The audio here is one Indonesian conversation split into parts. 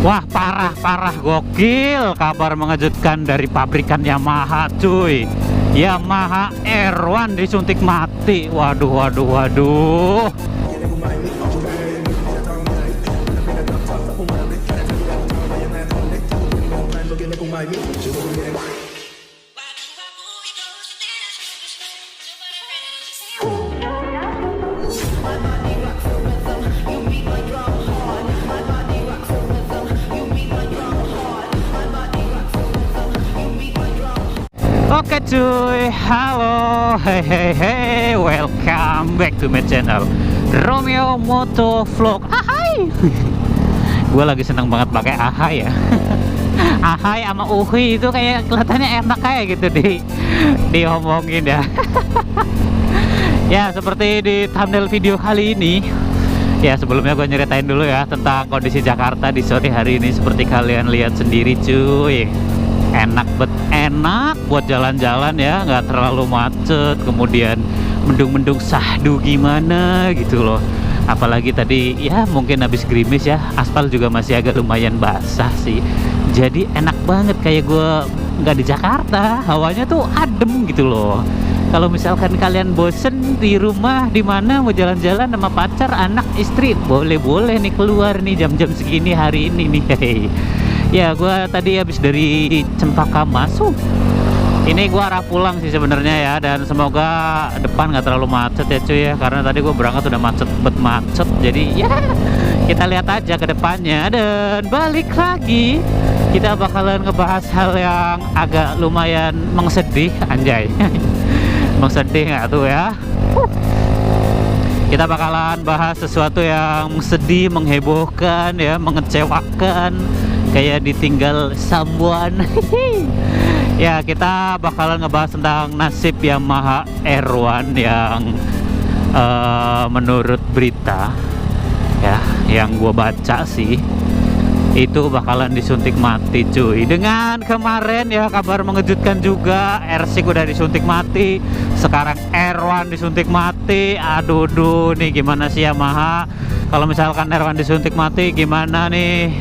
Wah, parah gokil, kabar mengejutkan dari pabrikan Yamaha cuy. Yamaha R1 disuntik mati. Waduh. Oke cuy, halo, hey, welcome back to my channel Romeo Moto Vlog. Ahai. Gue lagi seneng banget pakai ahai ya. Ahai sama uhi itu kayak kelihatannya enak kayak gitu diomongin ya. Ya seperti di thumbnail video kali ini. Ya sebelumnya gue nyeritain dulu ya tentang kondisi Jakarta di sore hari ini. Seperti kalian lihat sendiri cuy, enak buat jalan-jalan ya, nggak terlalu macet, kemudian mendung-mendung sahdu gimana gitu loh. Apalagi tadi ya mungkin habis gerimis ya, aspal juga masih agak lumayan basah sih, jadi enak banget kayak gue nggak di Jakarta, hawanya tuh adem gitu loh. Kalau misalkan kalian bosen di rumah, di mana mau jalan-jalan sama pacar, anak, istri, boleh nih keluar nih jam-jam segini hari ini nih. Ya gue tadi habis dari Cempaka Masuk. Ini gue arah pulang sih sebenarnya ya, dan semoga depan nggak terlalu macet ya cuy ya, karena tadi gue berangkat udah macet. Jadi ya kita lihat aja ke depannya. Dan balik lagi, kita bakalan ngebahas hal yang agak lumayan mengsedih, anjay. Mengsedih nggak tuh ya? Kita bakalan bahas sesuatu yang sedih, menghebohkan ya, mengecewakan, kayak ditinggal someone. Ya kita bakalan ngebahas tentang nasib Yamaha R1 yang menurut berita ya yang gue baca sih itu bakalan disuntik mati cuy. Dengan kemarin ya kabar mengejutkan juga, R6 udah disuntik mati, sekarang R1 disuntik mati. Aduh nih gimana sih Yamaha kalau misalkan R1 disuntik mati, gimana nih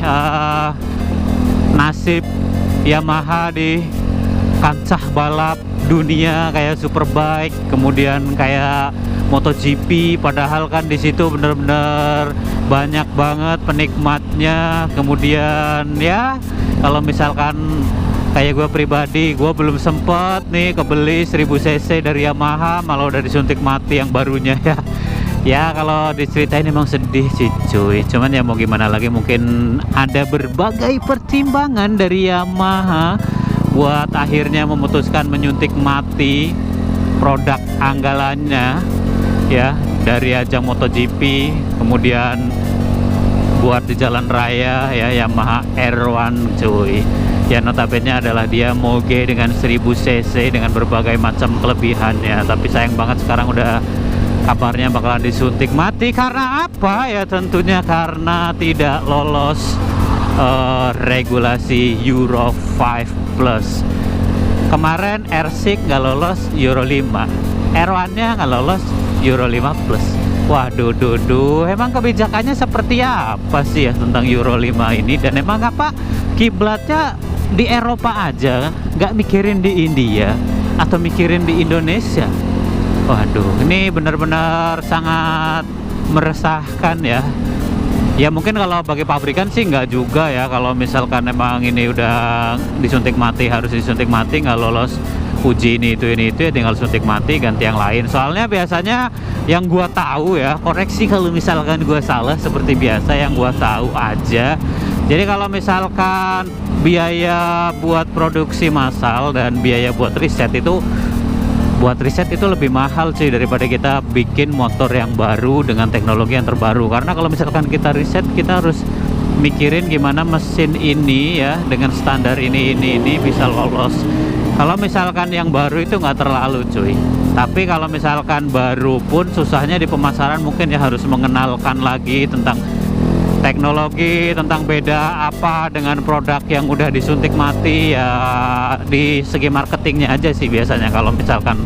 nasib Yamaha di kancah balap dunia kayak Superbike, kemudian kayak MotoGP, padahal kan di situ bener-bener banyak banget penikmatnya. Kemudian ya kalau misalkan kayak gue pribadi, gue belum sempet nih kebeli 1000 cc dari Yamaha, malah udah disuntik mati yang barunya ya. Ya kalau diceritain emang sedih sih cuy, cuman ya mau gimana lagi, mungkin ada berbagai pertimbangan dari Yamaha buat akhirnya memutuskan menyuntik mati produk anggalannya ya, dari ajang MotoGP, kemudian buat di jalan raya ya, Yamaha R1 cuy. Ya notabene adalah dia moge dengan 1000 cc dengan berbagai macam kelebihannya, tapi sayang banget sekarang udah kabarnya bakalan disuntik mati. Karena apa ya? Tentunya karena tidak lolos regulasi Euro 5 Plus. Kemarin R6 nggak lolos Euro 5, R1-nya nggak lolos Euro 5 Plus. Waduh, emang kebijakannya seperti apa sih ya tentang Euro 5 ini? Dan emang apa kiblatnya di Eropa aja, nggak mikirin di India atau mikirin di Indonesia? Waduh, ini benar-benar sangat meresahkan ya. Ya mungkin kalau bagi pabrikan sih nggak juga ya, kalau misalkan emang ini udah disuntik mati, harus disuntik mati, nggak lolos uji ini itu ya tinggal suntik mati, ganti yang lain. Soalnya biasanya yang gua tahu ya, koreksi kalau misalkan gua salah, seperti biasa yang gua tahu aja. Jadi kalau misalkan biaya buat produksi massal dan biaya buat riset itu lebih mahal sih daripada kita bikin motor yang baru dengan teknologi yang terbaru. Karena kalau misalkan kita riset, kita harus mikirin gimana mesin ini ya dengan standar ini bisa lolos. Kalau misalkan yang baru itu nggak terlalu cuy, tapi kalau misalkan baru pun susahnya di pemasaran, mungkin ya harus mengenalkan lagi tentang teknologi, tentang beda apa dengan produk yang udah disuntik mati ya. Di segi marketingnya aja sih biasanya kalau misalkan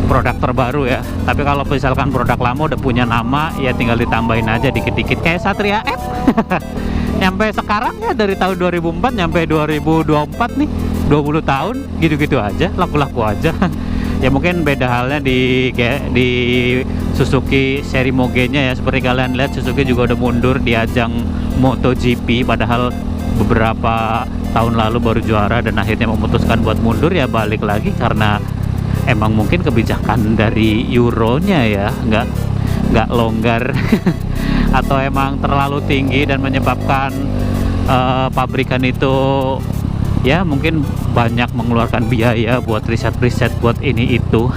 produk terbaru ya. Tapi kalau misalkan produk lama udah punya nama, ya tinggal ditambahin aja dikit-dikit kayak Satria F. Nyampe sekarang ya, dari tahun 2004 nyampe 2024 nih, 20 tahun gitu-gitu aja, laku-laku aja. Ya mungkin beda halnya di Suzuki seri Moge-nya ya. Seperti kalian lihat, Suzuki juga udah mundur di ajang MotoGP, padahal beberapa tahun lalu baru juara dan akhirnya memutuskan buat mundur. Ya balik lagi karena emang mungkin kebijakan dari Euronya ya nggak longgar atau emang terlalu tinggi dan menyebabkan pabrikan itu ya mungkin banyak mengeluarkan biaya buat riset buat ini itu.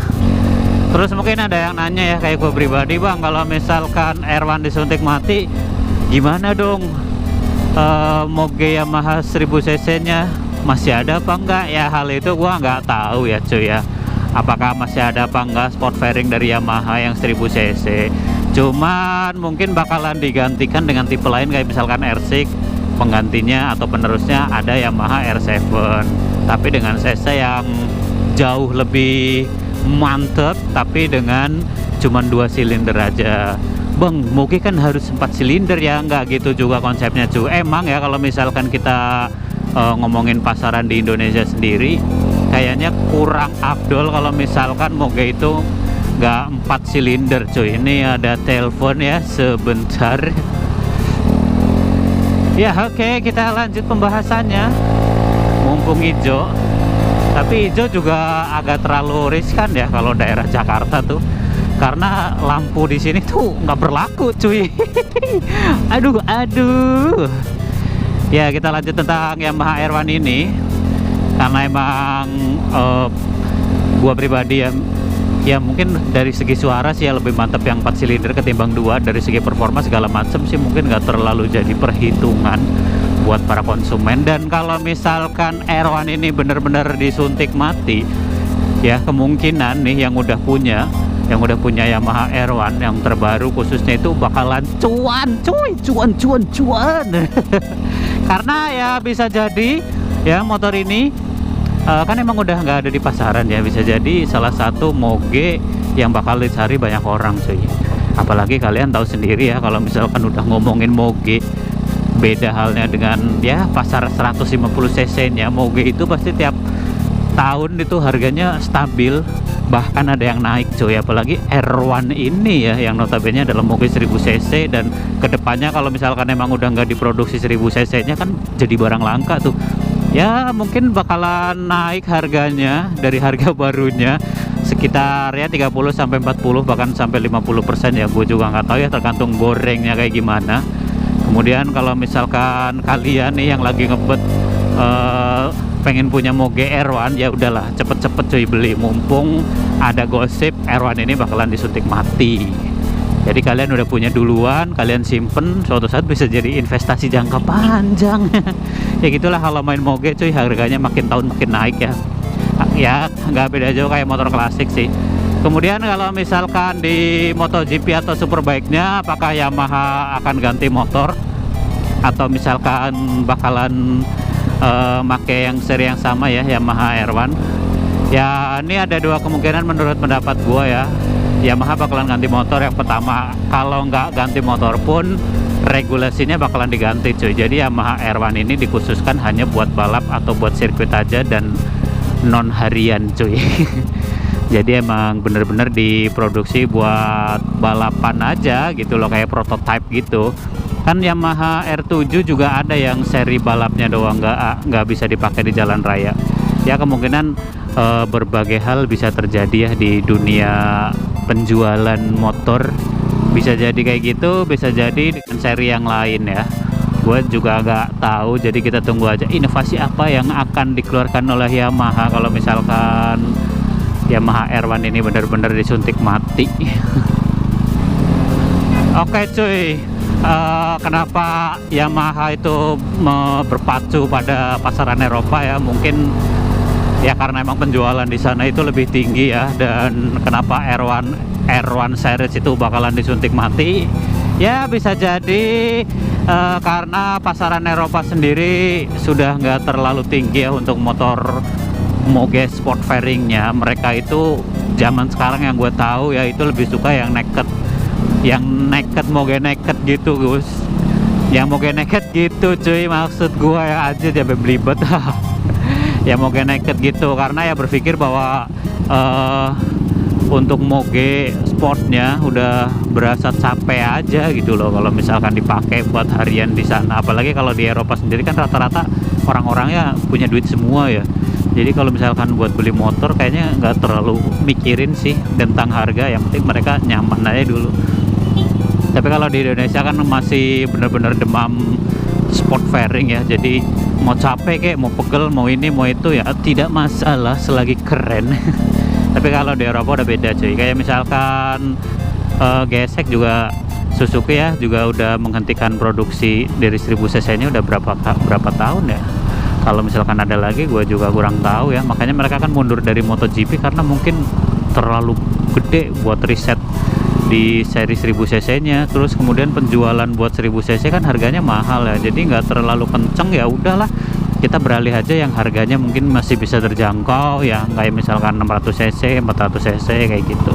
Terus mungkin ada yang nanya ya, kayak gue pribadi, bang, kalau misalkan R1 disuntik mati gimana dong, Moge Yamaha 1000 cc nya masih ada apa enggak ya? Hal itu gua nggak tahu ya cuy ya, apakah masih ada apa enggak sport fairing dari Yamaha yang 1000 cc. Cuman mungkin bakalan digantikan dengan tipe lain, kayak misalkan R6 penggantinya atau penerusnya ada Yamaha R7, tapi dengan cc yang jauh lebih mantep, tapi dengan cuman 2 silinder aja. Bang, Moge kan harus 4 silinder ya? Nggak gitu juga konsepnya cuy. Emang ya kalau misalkan kita ngomongin pasaran di Indonesia sendiri, kayaknya kurang afdol kalau misalkan Moge itu nggak 4 silinder cuy. Ini ada telepon ya, sebentar. Ya oke, kita lanjut pembahasannya. Mumpung hijau, tapi hijau juga agak terlalu riskan ya kalau daerah Jakarta tuh, karena lampu di sini tuh nggak berlaku cuy. aduh. Ya kita lanjut tentang Yamaha R1 ini, karena emang gua pribadi ya mungkin dari segi suara sih ya lebih mantap yang 4 silinder ketimbang 2. Dari segi performa segala macam sih mungkin nggak terlalu jadi perhitungan buat para konsumen. Dan kalau misalkan R1 ini benar-benar disuntik mati, ya kemungkinan nih yang udah punya Yamaha R1 yang terbaru khususnya itu bakalan cuan cuy, cuan. Karena ya bisa jadi ya motor ini kan emang udah nggak ada di pasaran ya, bisa jadi salah satu Moge yang bakal dicari banyak orang cuy. Apalagi kalian tahu sendiri ya, kalau misalkan udah ngomongin Moge, beda halnya dengan ya pasar 150 cc nya. Moge itu pasti tiap tahun itu harganya stabil, bahkan ada yang naik cuy. Apalagi R1 ini ya, yang notabene adalah Moge 1000 cc, dan kedepannya kalau misalkan emang udah nggak diproduksi 1000 cc nya kan jadi barang langka tuh ya. Mungkin bakalan naik harganya dari harga barunya sekitar ya 30-40 bahkan sampai 50% ya. Gue juga nggak tahu ya, tergantung gorengnya kayak gimana. Kemudian kalau misalkan kalian nih yang lagi ngebet pengen punya Moge R1, ya udahlah cepet-cepet cuy beli, mumpung ada gosip R1 ini bakalan disuntik mati. Jadi kalian udah punya duluan, kalian simpen, suatu saat bisa jadi investasi jangka panjang. Ya gitulah kalau main Moge cuy, harganya makin tahun makin naik ya. Ya nggak beda jauh kayak motor klasik sih. Kemudian kalau misalkan di MotoGP atau Superbike-nya, apakah Yamaha akan ganti motor atau misalkan bakalan make yang seri yang sama ya, Yamaha R1? Ya ini ada dua kemungkinan menurut pendapat gua ya. Yamaha bakalan ganti motor. Yang pertama, kalau nggak ganti motor pun regulasinya bakalan diganti cuy. Jadi Yamaha R1 ini dikhususkan hanya buat balap atau buat sirkuit aja dan non harian cuy. Jadi emang bener-bener diproduksi buat balapan aja gitu loh, kayak prototype gitu. Kan Yamaha R7 juga ada yang seri balapnya doang, nggak bisa dipakai di jalan raya. Ya kemungkinan berbagai hal bisa terjadi ya di dunia penjualan motor. Bisa jadi kayak gitu, bisa jadi dengan seri yang lain ya. Gue juga agak tahu, jadi kita tunggu aja inovasi apa yang akan dikeluarkan oleh Yamaha kalau misalkan Yamaha R1 ini benar-benar disuntik mati. Oke cuy, kenapa Yamaha itu berpacu pada pasaran Eropa ya? Mungkin ya karena emang penjualan di sana itu lebih tinggi ya. Dan kenapa R1 series itu bakalan disuntik mati? Ya bisa jadi karena pasaran Eropa sendiri sudah nggak terlalu tinggi ya untuk motor Moge sport fairingnya. Mereka itu zaman sekarang yang gue tahu ya itu lebih suka yang naked moge naked gitu Gus, yang moge naked gitu cuy, maksud gue ya aja sampai belibet ya moge naked gitu, karena ya berpikir bahwa untuk moge sportnya udah berasa capek aja gitu loh kalau misalkan dipakai buat harian di sana, apalagi kalau di Eropa sendiri kan rata-rata orang-orangnya punya duit semua ya. Jadi kalau misalkan buat beli motor kayaknya nggak terlalu mikirin sih tentang harga, yang penting mereka nyaman aja dulu. Tapi kalau di Indonesia kan masih bener-bener demam sport fairing ya, jadi mau capek kayak mau pegel mau ini mau itu ya tidak masalah selagi keren. Tapi kalau di Eropa udah beda cuy, kayak misalkan gesek juga Suzuki ya juga udah menghentikan produksi dari 1000 cc nya udah berapa tahun ya. Kalau misalkan ada lagi gue juga kurang tahu ya, makanya mereka kan mundur dari MotoGP karena mungkin terlalu gede buat riset di seri 1000 cc nya, terus kemudian penjualan buat 1000 cc kan harganya mahal ya, jadi nggak terlalu kenceng, ya udahlah kita beralih aja yang harganya mungkin masih bisa terjangkau ya, kayak misalkan 600 cc 400 cc kayak gitu,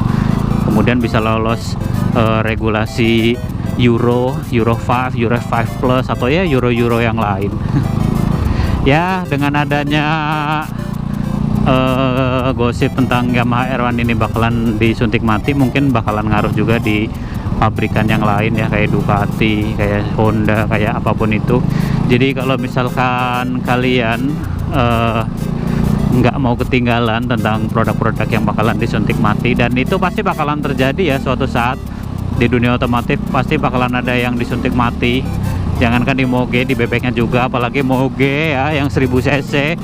kemudian bisa lolos regulasi Euro 5 Euro 5 Plus atau ya Euro yang lain. Ya dengan adanya gosip tentang Yamaha R1 ini bakalan disuntik mati, mungkin bakalan ngaruh juga di pabrikan yang lain ya, kayak Ducati, kayak Honda, kayak apapun itu. Jadi kalau misalkan kalian nggak mau ketinggalan tentang produk-produk yang bakalan disuntik mati, dan itu pasti bakalan terjadi ya suatu saat di dunia otomotif, pasti bakalan ada yang disuntik mati. Jangankan di moge, di bebeknya juga, apalagi moge ya yang 1000 cc.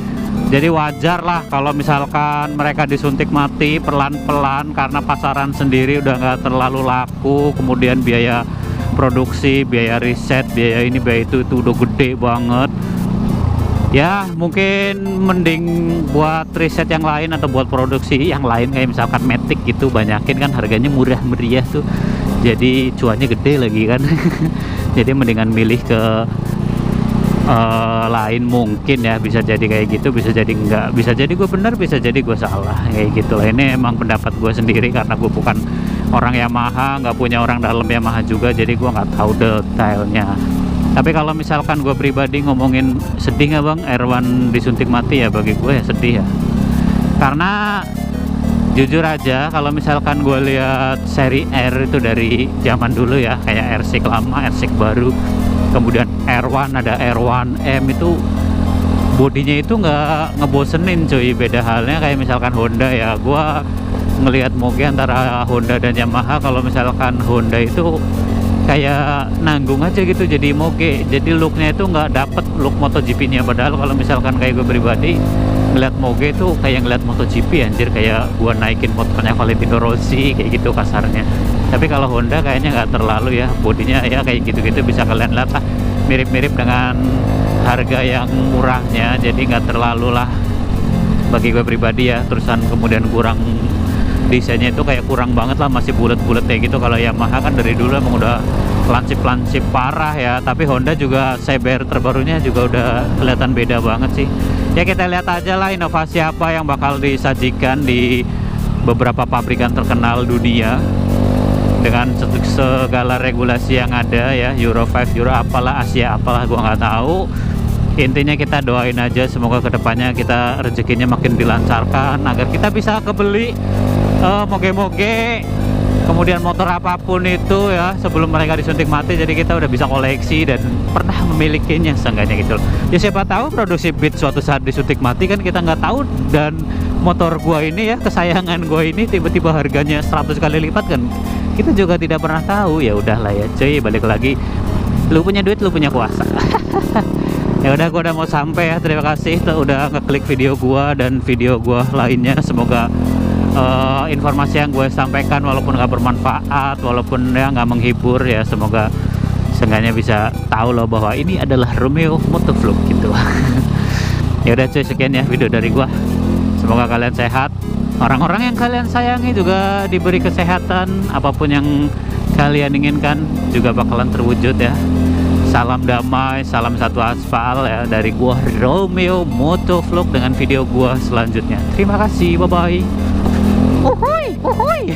Jadi wajar lah kalau misalkan mereka disuntik mati pelan-pelan, karena pasaran sendiri udah nggak terlalu laku, kemudian biaya produksi, biaya riset, biaya ini, biaya itu udah gede banget. Ya mungkin mending buat riset yang lain atau buat produksi yang lain, kayak misalkan Matic gitu, banyakin kan harganya murah meriah tuh, jadi cuannya gede lagi kan. Jadi mendingan milih ke lain mungkin ya, bisa jadi kayak gitu, bisa jadi enggak, bisa jadi gue benar, bisa jadi gue salah kayak gitu lah. Ini emang pendapat gue sendiri karena gue bukan orang Yamaha, nggak punya orang dalam Yamaha juga, jadi gue nggak tahu detailnya. Tapi kalau misalkan gue pribadi ngomongin sedih nggak bang R1 disuntik mati, ya bagi gue ya sedih ya, karena jujur aja kalau misalkan gue lihat seri R itu dari zaman dulu ya, kayak R6 lama, R6 baru, kemudian R1, ada R1M, itu bodinya itu nggak ngebosenin cuy. Beda halnya kayak misalkan Honda ya, gue ngelihat moge antara Honda dan Yamaha, kalau misalkan Honda itu kayak nanggung aja gitu jadi moge, jadi looknya itu nggak dapet look MotoGP nya. Padahal kalau misalkan kayak gue pribadi ngeliat moge itu kayak ngeliat MotoGP anjir, kayak gua naikin motornya Valentino Rossi kayak gitu kasarnya. Tapi kalau Honda kayaknya nggak terlalu ya, bodinya ya kayak gitu-gitu, bisa kalian lihat lah, mirip-mirip dengan harga yang murahnya, jadi nggak terlalu lah bagi gue pribadi ya. Terusan kemudian kurang desainnya itu kayak kurang banget lah, masih bulat-bulat kayak gitu. Kalau Yamaha kan dari dulu emang udah lansip-lansip parah ya, tapi Honda juga CBR terbarunya juga udah kelihatan beda banget sih. Ya kita lihat aja lah inovasi apa yang bakal disajikan di beberapa pabrikan terkenal dunia dengan segala regulasi yang ada ya, Euro 5, Euro apalah, Asia apalah, gua nggak tahu. Intinya kita doain aja semoga kedepannya kita rezekinya makin dilancarkan agar kita bisa kebeli moge-moge, kemudian motor apapun itu ya sebelum mereka disuntik mati, jadi kita udah bisa koleksi dan pernah memilikinya seenggaknya gitu loh. Ya siapa tahu produksi Beat suatu saat disuntik mati kan kita nggak tahu, dan motor gua ini ya, kesayangan gua ini tiba-tiba harganya 100 kali lipat kan kita juga tidak pernah tahu. Ya udahlah ya cuy, balik lagi, lu punya duit lu punya kuasa. Ya udah, gua udah mau sampai ya. Terima kasih udah ngeklik video gua dan video gua lainnya. Semoga informasi yang gue sampaikan walaupun nggak bermanfaat, walaupun ya nggak menghibur ya, semoga seenggaknya bisa tahu loh bahwa ini adalah Romeo Motovlog gitu. Ya udah cuy, sekian ya video dari gua. Semoga kalian sehat, orang-orang yang kalian sayangi juga diberi kesehatan, apapun yang kalian inginkan juga bakalan terwujud ya. Salam damai, salam satu aspal ya dari gua Romeo Motovlog dengan video gua selanjutnya. Terima kasih, bye bye. Uhuy. Uhuy.